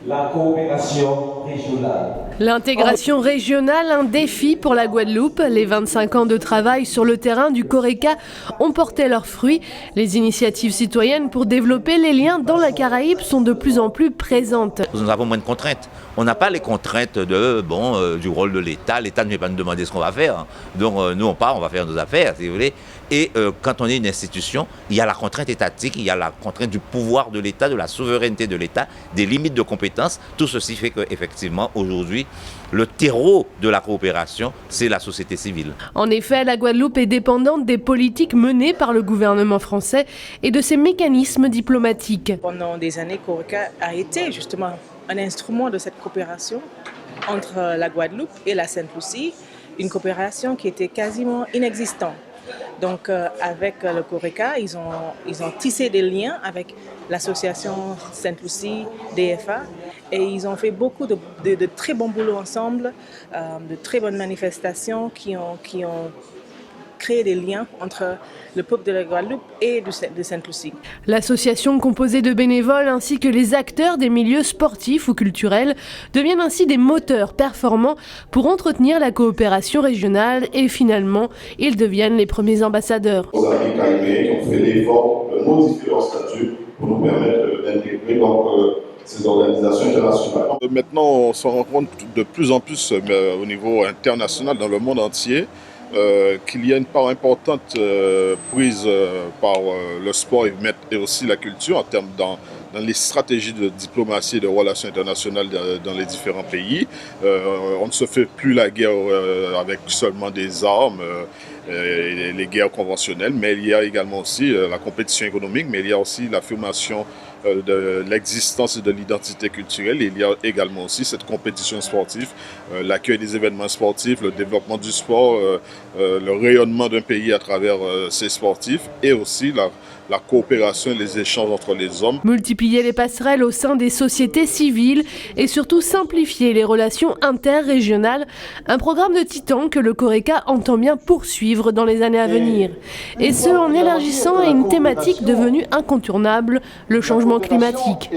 la coopération régionale. L'intégration régionale, un défi pour la Guadeloupe. Les 25 ans de travail sur le terrain du CORECA ont porté leurs fruits. Les initiatives citoyennes pour développer les liens dans la Caraïbe sont de plus en plus présentes. Nous avons moins de contraintes. On n'a pas les contraintes du rôle de l'État. L'État ne vient pas nous demander ce qu'on va faire. Donc nous on part, on va faire nos affaires, si vous voulez. Et quand on est une institution, il y a la contrainte étatique, il y a la contrainte du pouvoir de l'État, de la souveraineté de l'État, des limites de compétences. Tout ceci fait qu'effectivement, aujourd'hui, le terreau de la coopération, c'est la société civile. En effet, la Guadeloupe est dépendante des politiques menées par le gouvernement français et de ses mécanismes diplomatiques. Pendant des années, CORECA a été justement un instrument de cette coopération entre la Guadeloupe et la Sainte-Lucie, une coopération qui était quasiment inexistante. Donc avec le CORECA, ils ont tissé des liens avec l'association Sainte-Lucie, DFA, et ils ont fait beaucoup de très bons boulots ensemble, de très bonnes manifestations qui ont créé des liens entre le peuple de la Guadeloupe et de Sainte-Lucie. L'association composée de bénévoles ainsi que les acteurs des milieux sportifs ou culturels deviennent ainsi des moteurs performants pour entretenir la coopération régionale et finalement, ils deviennent les premiers ambassadeurs. Nos amis caïmés qui ont fait l'effort de modifier leur statut pour nous permettre d'intégrer ces organisations internationales. Maintenant, on se rend compte de plus en plus au niveau international, dans le monde entier, qu'il y a une part importante prise par le sport et aussi la culture en termes dans les stratégies de diplomatie et de relations internationales dans les différents pays. On ne se fait plus la guerre avec seulement des armes et les guerres conventionnelles, mais il y a également aussi la compétition économique, mais il y a aussi l'affirmation de l'existence et de l'identité culturelle. Et il y a également aussi cette compétition sportive, l'accueil des événements sportifs, le développement du sport, le rayonnement d'un pays à travers ses sportifs et aussi la coopération et les échanges entre les hommes. Multiplier les passerelles au sein des sociétés civiles et surtout simplifier les relations interrégionales, un programme de titan que le CORECA entend bien poursuivre dans les années à venir. Et ce, en élargissant à une thématique devenue incontournable, le changement climatique.